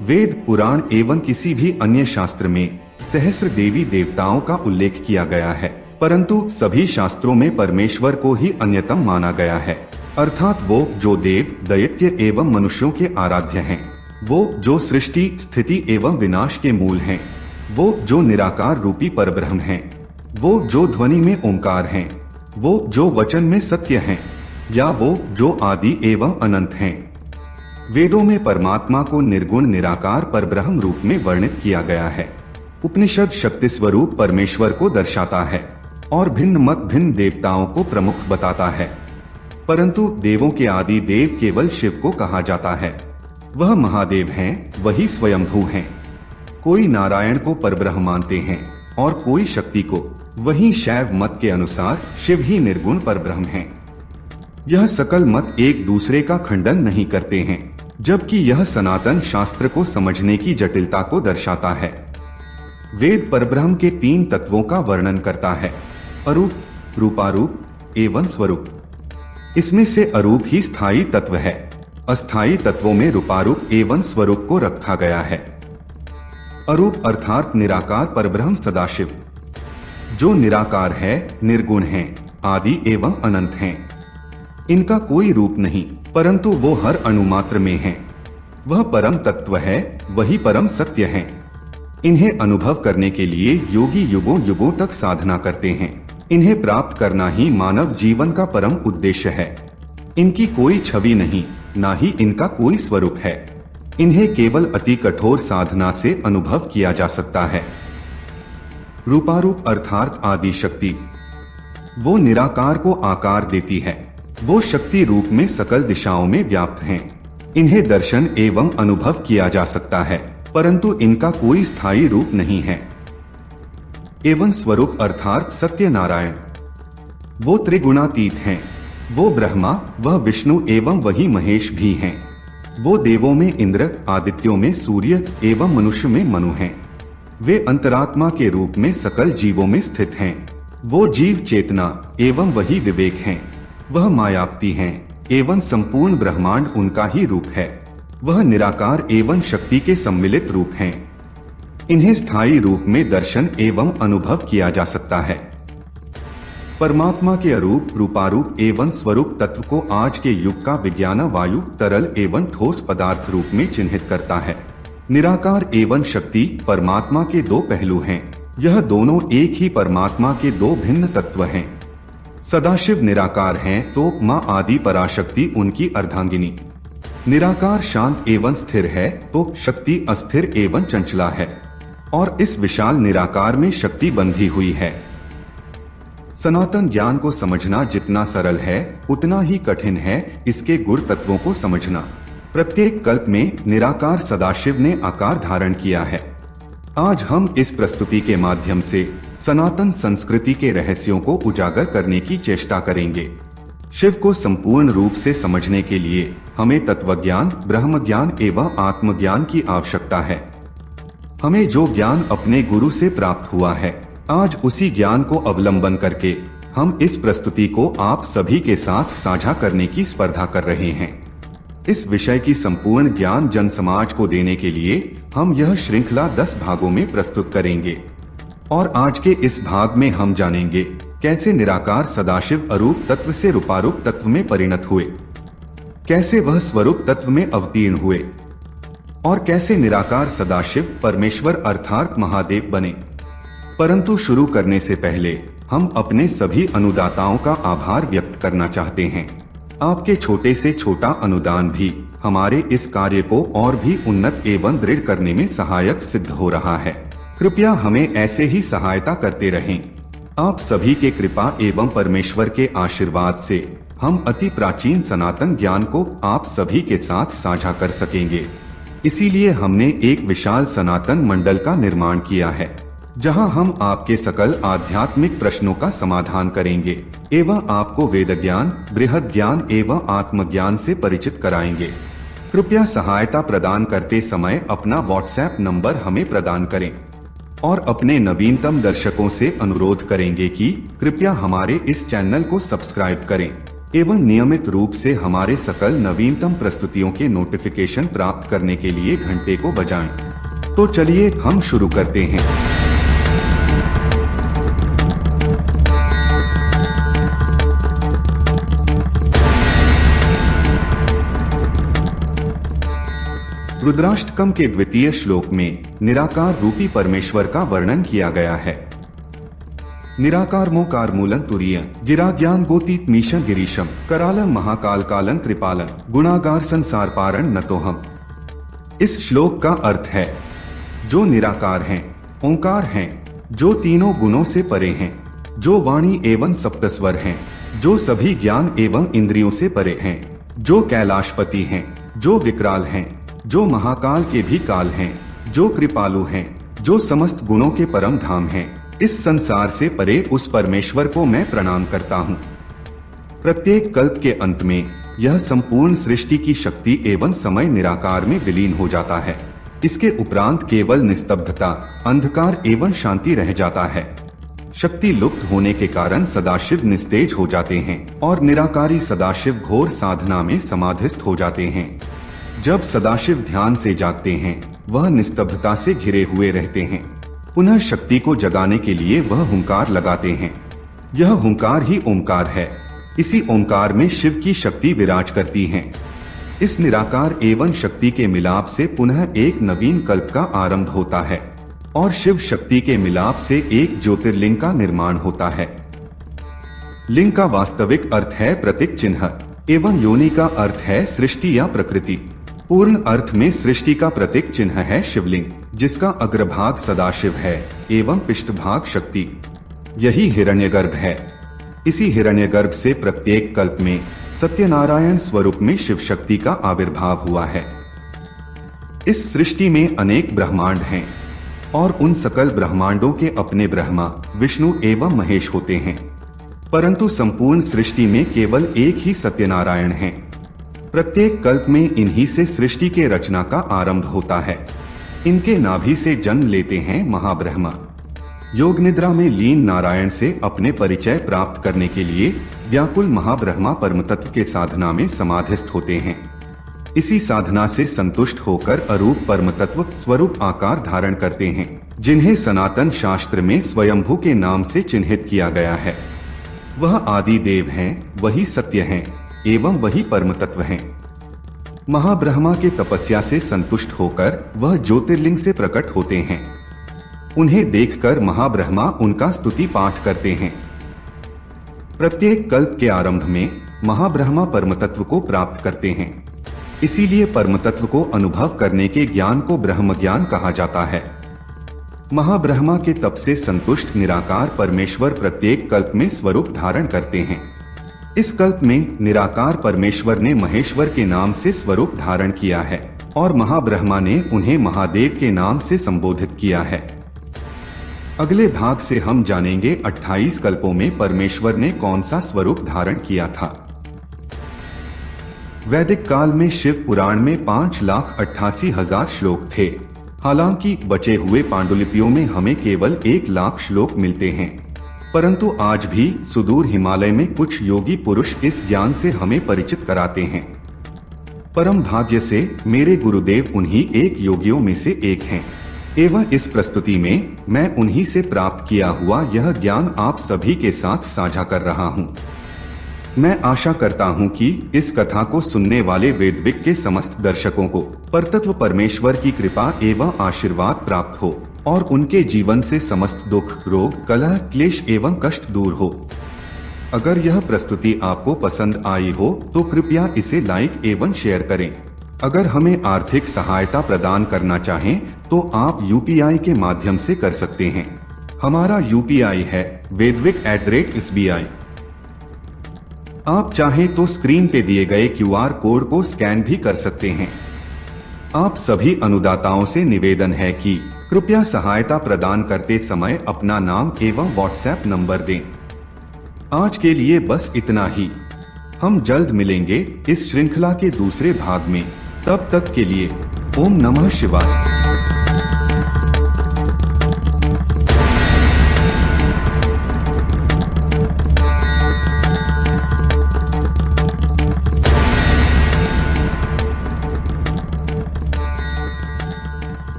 वेद, पुराण एवं किसी भी अन्य शास्त्र में सहस्र देवी देवताओं का उल्लेख किया गया है, परंतु सभी शास्त्रों में परमेश्वर को ही अन्यतम माना गया है, अर्थात वो जो देव, दैत्य एवं मनुष्यों के आराध्य हैं, वो जो सृष्टि, स्थिति एवं विनाश के मूल हैं, वो जो निराकार रूपी परब्रह्म हैं, वो जो ध्वनि में ओंकार हैं, वो जो वचन में सत्य हैं, या वो जो आदि एवं अनंत हैं। वेदों में परमात्मा को निर्गुण निराकार परब्रह्म रूप में वर्णित किया गया है। उपनिषद शक्ति स्वरूप परमेश्वर को दर्शाता है और भिन्न मत भिन्न देवताओं को प्रमुख बताता है, परंतु देवों के आदि देव केवल शिव को कहा जाता है। वह महादेव हैं, वही स्वयंभू हैं। कोई नारायण को परब्रह्म मानते हैं और कोई शक्ति को। वहीं शैव मत के अनुसार शिव ही निर्गुण परब्रह्म हैं। यह सकल मत एक दूसरे का खंडन नहीं करते हैं, जबकि यह सनातन शास्त्र को समझने की जटिलता को दर्शाता है। वेद परब्रह्म के 3 तत्वों का वर्णन करता है, अरूप, रूपारूप एवं स्वरूप। इसमें से अरूप ही स्थायी तत्व है। अस्थायी तत्वों में रूपारूप एवं स्वरूप को रखा गया है। अरूप अर्थात निराकार परब्रह्म सदाशिव, जो निराकार है, निर्गुण है, आदि एवं अनंत हैं। इनका कोई रूप नहीं, परंतु वो हर अणुमात्र में है। वह परम तत्व है, वही परम सत्य है। इन्हें अनुभव करने के लिए योगी युगों युगों तक साधना करते हैं। इन्हें प्राप्त करना ही मानव जीवन का परम उद्देश्य है। इनकी कोई छवि नहीं, ना ही इनका कोई स्वरूप है। इन्हें केवल अति कठोर साधना से अनुभव किया जा सकता है। रूपारूप अर्थात आदि शक्ति, वो निराकार को आकार देती है। वो शक्ति रूप में सकल दिशाओं में व्याप्त हैं। इन्हें दर्शन एवं अनुभव किया जा सकता है, परंतु इनका कोई स्थायी रूप नहीं है। एवं स्वरूप अर्थात सत्य नारायण, वो त्रिगुणातीत हैं। वो ब्रह्मा, वह विष्णु एवं वही महेश भी हैं। वो देवों में इंद्र, आदित्यों में सूर्य एवं मनुष्य में मनु हैं। वे अंतरात्मा के रूप में सकल जीवों में स्थित हैं। वो जीव चेतना एवं वही विवेक हैं। वह मायापति हैं एवं संपूर्ण ब्रह्मांड उनका ही रूप है। वह निराकार एवं शक्ति के सम्मिलित रूप हैं। इन्हें स्थायी रूप में दर्शन एवं अनुभव किया जा सकता है। परमात्मा के अरूप, रूपारूप एवं स्वरूप तत्व को आज के युग का विज्ञान वायु, तरल एवं ठोस पदार्थ रूप में चिन्हित करता है। निराकार एवं शक्ति परमात्मा के 2 पहलू हैं। यह दोनों एक ही परमात्मा के 2 भिन्न तत्व हैं। सदाशिव निराकार हैं तो माँ आदि पराशक्ति उनकी अर्धांगिनी। निराकार शांत एवं स्थिर है तो शक्ति अस्थिर एवं चंचला है, और इस विशाल निराकार में शक्ति बंधी हुई है। सनातन ज्ञान को समझना जितना सरल है उतना ही कठिन है इसके गुण तत्वों को समझना। प्रत्येक कल्प में निराकार सदाशिव ने आकार धारण किया है। आज हम इस प्रस्तुति के माध्यम से सनातन संस्कृति के रहस्यों को उजागर करने की चेष्टा करेंगे। शिव को संपूर्ण रूप से समझने के लिए हमें तत्वज्ञान, ब्रह्म ज्ञान एवं आत्मज्ञान की आवश्यकता है। हमें जो ज्ञान अपने गुरु से प्राप्त हुआ है, आज उसी ज्ञान को अवलंबन करके हम इस प्रस्तुति को आप सभी के साथ साझा करने की स्पर्धा कर रहे हैं। इस विषय की संपूर्ण ज्ञान जन समाज को देने के लिए हम यह श्रृंखला 10 भागों में प्रस्तुत करेंगे, और आज के इस भाग में हम जानेंगे कैसे निराकार सदाशिव अरूप तत्व से रूपारूप तत्व में परिणत हुए, कैसे वह स्वरूप तत्व में अवतीर्ण हुए, और कैसे निराकार सदाशिव परमेश्वर अर्थात महादेव बने। परंतु शुरू करने से पहले हम अपने सभी अनुदाताओं का आभार व्यक्त करना चाहते हैं। आपके छोटे से छोटा अनुदान भी हमारे इस कार्य को और भी उन्नत एवं दृढ़ करने में सहायक सिद्ध हो रहा है। कृपया हमें ऐसे ही सहायता करते रहें। आप सभी के कृपा एवं परमेश्वर के आशीर्वाद से हम अति प्राचीन सनातन ज्ञान को आप सभी के साथ साझा कर सकेंगे। इसीलिए हमने एक विशाल सनातन मंडल का निर्माण किया है, जहां हम आपके सकल आध्यात्मिक प्रश्नों का समाधान करेंगे एवं आपको वेद ज्ञान, बृहद ज्ञान एवं आत्मज्ञान से परिचित कराएंगे। कृपया सहायता प्रदान करते समय अपना व्हाट्सएप नंबर हमें प्रदान करें, और अपने नवीनतम दर्शकों से अनुरोध करेंगे कि कृपया हमारे इस चैनल को सब्सक्राइब करें एवं नियमित रूप से हमारे सकल नवीनतम प्रस्तुतियों के नोटिफिकेशन प्राप्त करने के लिए घंटे को बजाएं। तो चलिए हम शुरू करते हैं। रुद्राष्टकम के द्वितीय श्लोक में निराकार रूपी परमेश्वर का वर्णन किया गया है। निराकार मोकार मूलं तुरीय गिरा ज्ञान गोतीत मीशं गिरीशम करालं महाकाल कालं कृपालं गुणागार संसार पारण नतोहम। इस श्लोक का अर्थ है, जो निराकार हैं, ओंकार हैं, जो तीनों गुणों से परे हैं, जो वाणी एवं सप्तस्वर हैं, जो सभी ज्ञान एवं इंद्रियों से परे हैं, जो कैलाशपति हैं, जो विकराल हैं, जो महाकाल के भी काल हैं, जो कृपालु हैं, जो समस्त गुणों के परम धाम हैं, इस संसार से परे उस परमेश्वर को मैं प्रणाम करता हूँ। प्रत्येक कल्प के अंत में यह संपूर्ण सृष्टि की शक्ति एवं समय निराकार में विलीन हो जाता है। इसके उपरांत केवल निस्तब्धता, अंधकार एवं शांति रह जाता है। शक्ति लुप्त होने के कारण सदाशिव निस्तेज हो जाते हैं और निराकारी सदाशिव घोर साधना में समाधिस्थ हो जाते हैं। जब सदाशिव ध्यान से जागते हैं, वह निस्तब्धता से घिरे हुए रहते हैं। पुनः शक्ति को जगाने के लिए वह हुंकार लगाते हैं। यह हुंकार ही ओंकार है। इसी ओंकार में शिव की शक्ति विराज करती है। इस निराकार एवं शक्ति के मिलाप से पुनः एक नवीन कल्प का आरंभ होता है और शिव शक्ति के मिलाप से एक ज्योतिर्लिंग का निर्माण होता है। लिंग का वास्तविक अर्थ है प्रतीक चिन्ह एवं योनि का अर्थ है सृष्टि या प्रकृति। पूर्ण अर्थ में सृष्टि का प्रतीक चिन्ह है शिवलिंग, जिसका अग्रभाग सदाशिव है एवं पृष्ठभाग शक्ति। यही हिरण्यगर्भ है। इसी हिरण्यगर्भ से प्रत्येक कल्प में सत्यनारायण स्वरूप में शिव शक्ति का आविर्भाव हुआ है। इस सृष्टि में अनेक ब्रह्मांड हैं और उन सकल ब्रह्मांडों के अपने ब्रह्मा, विष्णु एवं महेश होते हैं, परंतु संपूर्ण सृष्टि में केवल एक ही सत्यनारायण हैं। प्रत्येक कल्प में इन्हीं से सृष्टि के रचना का आरंभ होता है। इनके नाभि से जन्म लेते हैं महाब्रह्मा। योग निद्रा में लीन नारायण से अपने परिचय प्राप्त करने के लिए व्याकुल महाब्रह्मा परमतत्व के साधना में समाधिस्थ होते हैं। इसी साधना से संतुष्ट होकर अरूप परमतत्व स्वरूप आकार धारण करते हैं, जिन्हें सनातन शास्त्र में स्वयंभू के नाम से चिन्हित किया गया है। वह आदि देव हैं, वही सत्य हैं एवं वही परम तत्व हैं। महाब्रह्मा के तपस्या से संतुष्ट होकर वह ज्योतिर्लिंग से प्रकट होते हैं। उन्हें देखकर महाब्रह्मा उनका स्तुति पाठ करते हैं। प्रत्येक कल्प के आरंभ में महाब्रह्मा परम तत्व को प्राप्त करते हैं। इसीलिए परम तत्व को अनुभव करने के ज्ञान को ब्रह्म ज्ञान कहा जाता है। महाब्रह्मा के तप से संतुष्ट निराकार परमेश्वर प्रत्येक कल्प में स्वरूप धारण करते हैं। इस कल्प में निराकार परमेश्वर ने महेश्वर के नाम से स्वरूप धारण किया है और महाब्रह्मा ने उन्हें महादेव के नाम से संबोधित किया है। अगले भाग से हम जानेंगे 28 कल्पों में परमेश्वर ने कौन सा स्वरूप धारण किया था। वैदिक काल में शिव पुराण में 5,88,000 श्लोक थे। हालांकि बचे हुए पांडुलिपियों में हमें केवल 1,00,000 श्लोक मिलते हैं, परंतु आज भी सुदूर हिमालय में कुछ योगी पुरुष इस ज्ञान से हमें परिचित कराते हैं। परम भाग्य से मेरे गुरुदेव उन्हीं एक योगियों में से एक हैं एवं इस प्रस्तुति में मैं उन्हीं से प्राप्त किया हुआ यह ज्ञान आप सभी के साथ साझा कर रहा हूँ। मैं आशा करता हूँ कि इस कथा को सुनने वाले वेदविक के समस्त दर्शकों को परतत्व परमेश्वर की कृपा एवं आशीर्वाद प्राप्त हो और उनके जीवन से समस्त दुख, रोग, कलह, क्लेश एवं कष्ट दूर हो। अगर यह प्रस्तुति आपको पसंद आई हो तो कृपया इसे लाइक एवं शेयर करें। अगर हमें आर्थिक सहायता प्रदान करना चाहें तो आप UPI के माध्यम से कर सकते हैं। हमारा UPI है vedvik@sbi। आप चाहें तो स्क्रीन पे दिए गए QR कोड को स्कैन भी कर सकते हैं। आप सभी अनुदाताओं से निवेदन है कि कृपया सहायता प्रदान करते समय अपना नाम एवं WhatsApp नंबर दें। आज के लिए बस इतना ही। हम जल्द मिलेंगे इस श्रृंखला के दूसरे भाग में। तब तक के लिए ओम नमः शिवाय।